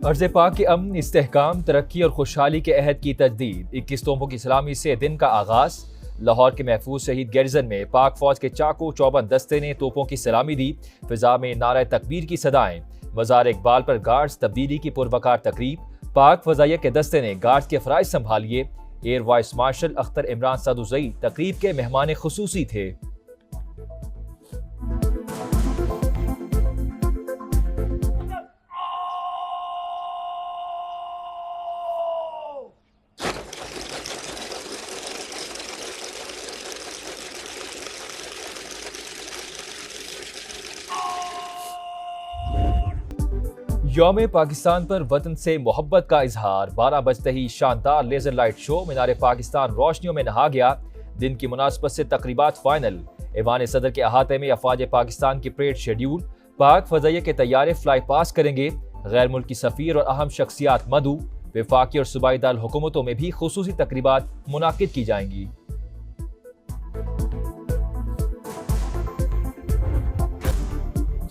अर्ज़ पाक के अमन, इस्तेहकाम, तरक्की और खुशहाली के अहद की तजदीद। 21 तोपों की सलामी से दिन का आगाज। लाहौर के महफूज शहीद गैरिजन में पाक फौज के चाकू चौबंद दस्ते ने तोपों की सलामी दी। फिजा में नारा तकबीर की सदाएं। मज़ार इकबाल पर गार्ड्स तब्दीली की पुरवकार तकरीब। पाक फजाइया के दस्ते ने गार्ड्स के फ़राइज़ संभालिए। Air vice marshal Akhtar Imran Sadozai तकरीब के मेहमान खुसूसी थे। यौम पाकिस्तान पर वतन से मोहब्बत का इजहार। 12 बजते ही शानदार लेजर लाइट शो। मीनार पाकिस्तान रोशनियों में नहा गया। दिन की मुनासबत से तकरीबात फाइनल। ऐवान सदर के अहाते में अफवाज पाकिस्तान की परेड शेड्यूल। पाक फजाइया के तैयारे फ्लाई पास करेंगे। गैर मुल्की सफ़ीर और अहम शख्सियात मदऊ। वफाकी और सूबाई दार हुकूमतों में भी खुसूसी तकरीबात मुनाकिद की जाएंगी।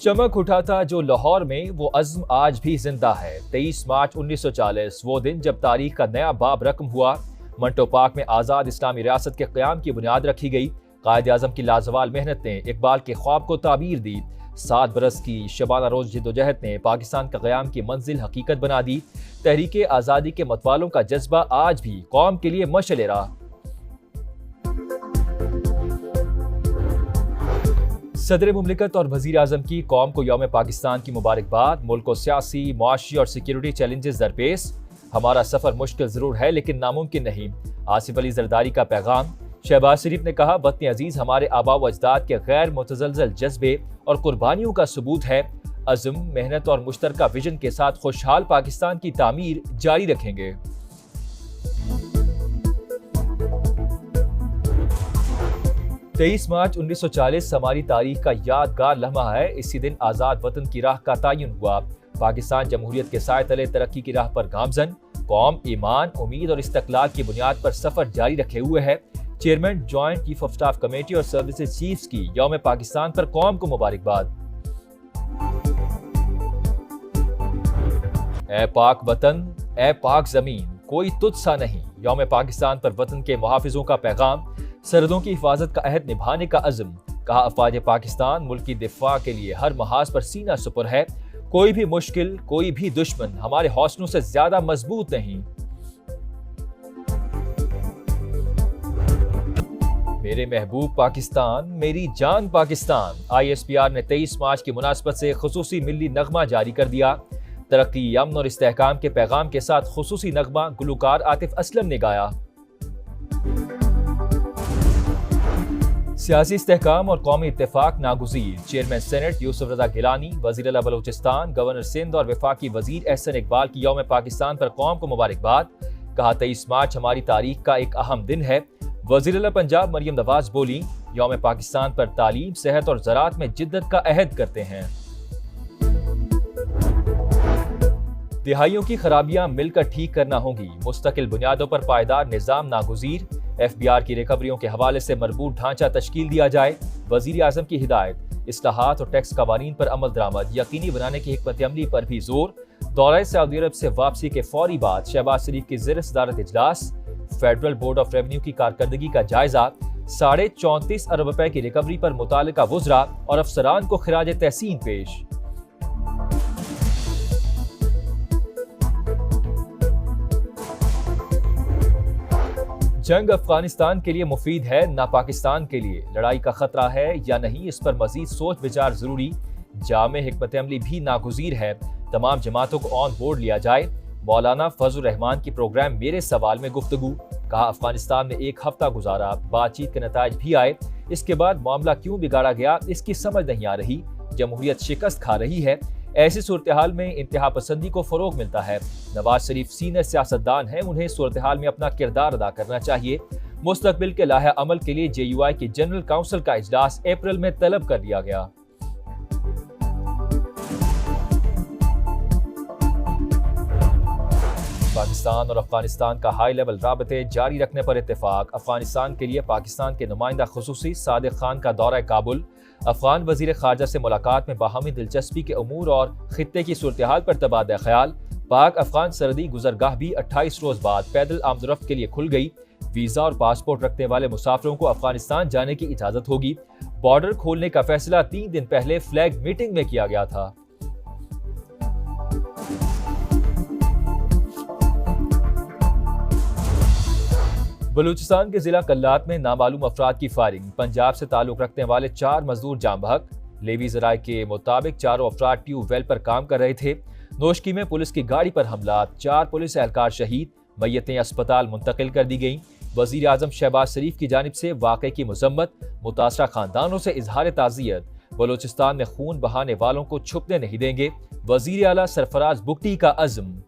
चमक उठा था जो लाहौर में, वो अज़्म आज भी जिंदा है। 23 मार्च 1940 वो दिन जब तारीख का नया बाब रकम हुआ। मंटो पार्क में आज़ाद इस्लामी रियासत के क़याम की बुनियाद रखी गई। कायद आज़म की लाजवाल मेहनत ने इकबाल के ख्वाब को ताबीर दी। 7 बरस की शबाना रोज जिद्दोजहद ने पाकिस्तान का क़याम की मंजिल हकीकत बना दी। तहरीक आज़ादी के मतवालों का जज्बा आज भी कौम के लिए मशअल राह। सदर मुमलिकत और वज़ीर आज़म की कौम को यौम पाकिस्तान की मुबारकबाद। मुल्क को सियासी, मुआशी और सिक्योरिटी चैलेंजेस दरपेश। हमारा सफ़र मुश्किल ज़रूर है लेकिन नामुमकिन नहीं। आसिफ अली जरदारी का पैगाम। शहबाज शरीफ ने कहा, वतन अजीज़ हमारे आबा व अजदाद के गैर मुतज़लज़ल जज्बे और कुर्बानियों का सबूत है। अज़्म, मेहनत और मुश्तरका विजन के साथ खुशहाल पाकिस्तान की तामीर जारी रखेंगे। 23 मार्च 1940 हमारी तारीख का यादगार लम्हा है। इसी दिन आज़ाद वतन की राह का तयन हुआ। पाकिस्तान जमहूरियत के साए तले तरक्की की राह पर गामजन। कौम ईमान, उम्मीद और इस्तक़लाल की बुनियाद पर सफ़र जारी रखे हुए है। Chairman joint chief of staff committee और सर्विसेज चीफ्स की यौम पाकिस्तान पर कौम को मुबारकबाद। ए पाक वतन, ए पाक ज़मीन, कोई तुझ सा नहीं। यौम पाकिस्तान पर वतन के मुहाफिजों का पैगाम। सरहदों की हिफाजत का अहद निभाने का अज़्म। कहा, अफवाज पाकिस्तान मुल्क की दिफा के लिए हर महाज पर सीना सुपर है। कोई भी मुश्किल, कोई भी दुश्मन हमारे हौसलों से ज्यादा मजबूत नहीं। मेरे महबूब पाकिस्तान, मेरी जान पाकिस्तान। ISPR ने 23 मार्च की मुनासबत से खुसूसी मिल्ली नगमा जारी कर दिया। तरक्की, अमन और इस्तेहकाम के पैगाम के साथ खुसूसी नगमा गुलकार आतिफ असलम ने गाया। सियासी इस्तेहकाम और कौमी इत्तेफाक नागुज़ीर। चेयरमैन सेनेट यूसुफ रज़ा गिलानी, वज़ीर आला बलूचिस्तान, गवर्नर सिंध और वफाकी वज़ीर एहसन इकबाल की यौम पाकिस्तान पर कौम को मुबारकबाद। कहा, 23 मार्च हमारी तारीख का एक अहम दिन है। वज़ीर आला पंजाब मरियम नवाज बोली, यौम पाकिस्तान पर तालीम, सेहत और ज़राअत में जिद्दत का अहद करते हैं। दिहाइयों की खराबियां मिलकर ठीक करना होंगी। मुस्तकिल बुनियादों पर पायदार निज़ाम नागुज़ीर। FBR की रिकवरियों के हवाले से मरबूत ढांचा तश्कील दिया जाए। वज़ीर आज़म की हिदायत। इस्लाहात और टैक्स कवानीन पर अमल दरामद यकीनी बनाने की हिकमत अमली पर भी जोर। दौरा सऊदी अरब से वापसी के फौरी बाद शहबाज शरीफ की ज़ेर सदारत इजलास। फेडरल बोर्ड ऑफ रेवेन्यू की कारकर्दगी का जायजा। 34.5 अरब रुपए की रिकवरी पर मुतालिका वुज़रा और अफसरान को खिराज तहसीन पेश। जंग अफगानिस्तान के लिए मुफीद है, ना पाकिस्तान के लिए। लड़ाई का खतरा है या नहीं, इस पर मजीद सोच विचार जरूरी। जामे हिकमत अमली भी नागुज़ीर है। तमाम जमातों को ऑन बोर्ड लिया जाए। मौलाना फजल रहमान की प्रोग्राम मेरे सवाल में गुफ्तगू। कहा, अफगानिस्तान में 1 हफ्ता गुजारा, बातचीत के नताइज भी आए। इसके बाद मामला क्यों बिगाड़ा गया, इसकी समझ नहीं आ रही। जमहूरियत शिकस्त खा रही है। ऐसी सूरत हाल में इंतहा पसंदी को फरोग मिलता है। नवाज शरीफ सीनियर सियासतदान हैं, उन्हें सूरत हाल में अपना किरदार अदा करना चाहिए। मुस्तकबिल के लाहे अमल के लिए JUI की जनरल काउंसिल का इजलास अप्रैल में तलब कर लिया गया। पाकिस्तान और अफगानिस्तान का हाई लेवल राबते जारी रखने पर इत्तेफाक। अफगानिस्तान के लिए पाकिस्तान के नुमाइंदा खुसूसी सादिक खान का दौरा काबुल। अफगान वजीर खारजा से मुलाकात में बाहमी दिलचस्पी के अमूर और खित्ते की सूरत हाल पर तबादला ख्याल। पाक अफगान सरहदी गुजरगाह भी 28 रोज बाद पैदल आमदरफ्त के लिए खुल गई। वीजा और पासपोर्ट रखने वाले मुसाफिरों को अफगानिस्तान जाने की इजाजत होगी। बॉर्डर खोलने का फैसला 3 दिन पहले फ्लैग मीटिंग में किया गया था। बलूचिस्तान के जिला कल्लात में नामालूम अफराद की फायरिंग। पंजाब से ताल्लुक रखने वाले 4 मजदूर जाम बहक। लेवी जराये के मुताबिक चारों अफराद ट्यूबवेल पर काम कर रहे थे। नोशकी में पुलिस की गाड़ी पर हमला, 4 पुलिस एहलकार शहीद। मैयतें अस्पताल मुंतकिल कर दी गईं। वजीर आजम शहबाज शरीफ की जानिब से वाक़े की मजम्मत। मुतासरा खानदानों से इजहार ताज़ियत। बलूचिस्तान में खून बहाने वालों को छुपने नहीं देंगे। वजीर आला सरफराज बुगटी का अज़्म।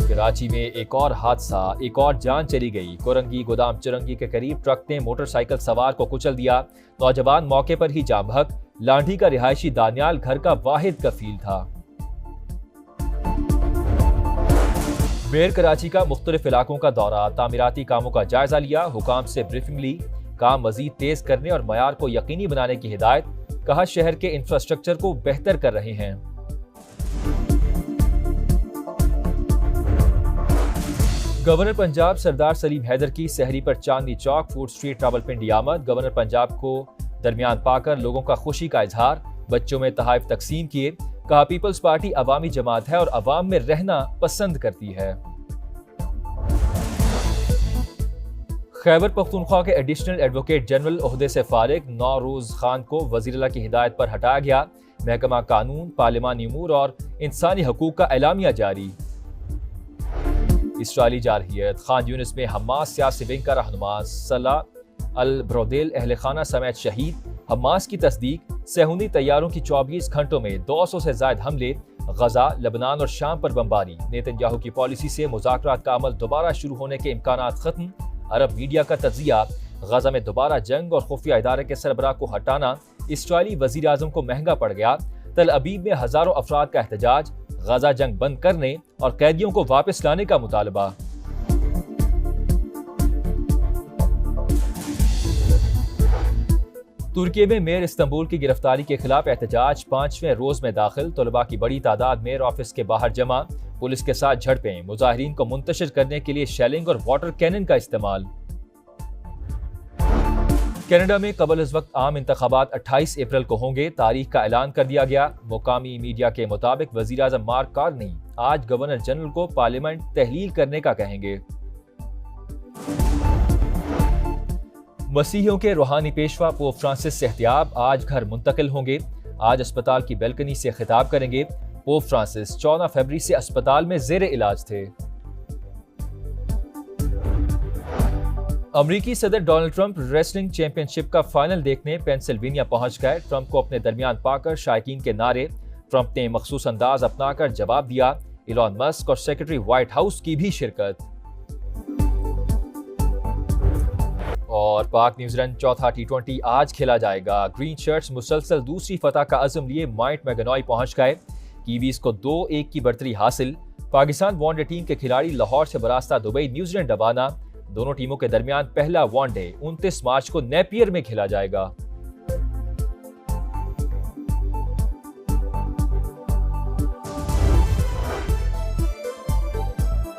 कराची में एक और हादसा, एक और जान चली गई। कोरंगी गोदाम चुरंगी के करीब ट्रक ने मोटरसाइकिल सवार को कुचल दिया। नौजवान मौके पर ही जाम बहक। लांढी का रिहायशी दानियाल घर का वाहिद कफील था। मेयर कराची का मुख्तलिफ इलाकों का दौरा, तामीराती कामों का जायजा लिया। हुकाम से ब्रीफिंग ली। काम मजीद तेज करने और मयार को यकीनी बनाने की हिदायत। कहा शहर के इंफ्रास्ट्रक्चर को बेहतर कर रहे हैं। गवर्नर पंजाब सरदार सलीम हैदर की सहरी पर चांदनी चौक फूड स्ट्रीट रावलपिंडी आमद। गवर्नर पंजाब को दरमियान पाकर लोगों का खुशी का इजहार। बच्चों में तोहफे तकसीम किए। कहा पीपल्स पार्टी अवामी जमात है और अवाम में रहना पसंद करती है। खैबर पख्तूनख्वा के एडिशनल एडवोकेट जनरल ओहदे से फारिग नौरोज खान को वज़ीर-ए-आला की हिदायत पर हटाया गया। महकमा कानून, पार्लिमानी उमूर और इंसानी हकूक का एलामिया जारी। इसराइली जारहियत, खान यूनिस में हमास सियासी विंग का रहनुमा सलाह अल ब्रोदेल अहल खाना समेत शहीद। हमास की तस्दीक, सहूनी तैयारों की 24 घंटों में 200 से ज्यादा हमले। गजा, लबनान और शाम पर बमबारी। नेतन्याहू की पॉलिसी से मुज़ाकरात का अमल दोबारा शुरू होने के इम्कानात खत्म। अरब मीडिया का तज्जिया, गजा में दोबारा जंग और खुफिया इदारे के सरबराह को हटाना इसराइली वजीर आजम को महंगा पड़ गया। तल अबीब में हजारों अफराद का एहतजाज। गजा जंग बंद करने और कैदियों को वापस लाने का मुतालबा। तुर्की में मेयर इस्तांबुल की गिरफ्तारी के खिलाफ एहतजाज 5वें रोज में दाखिल। तलबा की बड़ी तादाद मेयर ऑफिस के बाहर जमा। पुलिस के साथ झड़पें। मुजाहिरीन को मुंतशिर करने के लिए शेलिंग और वाटर कैनन का इस्तेमाल। कनाडा में कबल इस वक्त आम इंतखाबात 28 अप्रैल को होंगे। तारीख का ऐलान कर दिया गया। मुकामी मीडिया के मुताबिक वजीर आजम मार्क कार्नी आज गवर्नर जनरल को पार्लियामेंट तहलील करने का कहेंगे। मसीहियों के रूहानी पेशवा पोप फ्रांसिस सेहतियाब आज घर मुंतकिल होंगे। आज अस्पताल की बैल्कनी से खिताब करेंगे। पोप फ्रांसिस 14 फरवरी से अस्पताल में जेर इलाज थे। अमरीकी सदर डोनाल्ड ट्रंप रेसलिंग चैंपियनशिप का फाइनल देखने पेंसिल्वेनिया पहुंच गए। ट्रंप को अपने दरमियान पाकर शायकीन के नारे। ट्रंप ने मखसूस अंदाज अपनाकर जवाब दिया। इलॉन मस्क और सेक्रेटरी व्हाइट हाउस की भी शिरकत। और पाक न्यूजीलैंड चौथा T20 आज खेला जाएगा। ग्रीन शर्ट्स मुसलसल दूसरी फतह का अज़्म लिए माइट मैगनॉय पहुंच गए। कीवीज को 2-1 की बढ़तरी हासिल। पाकिस्तान वनडे टीम के खिलाड़ी लाहौर से बरास्ता दुबई न्यूजीलैंड रवाना। दोनों टीमों के दरमियान पहला वनडे 29 मार्च को नेपियर में खेला जाएगा।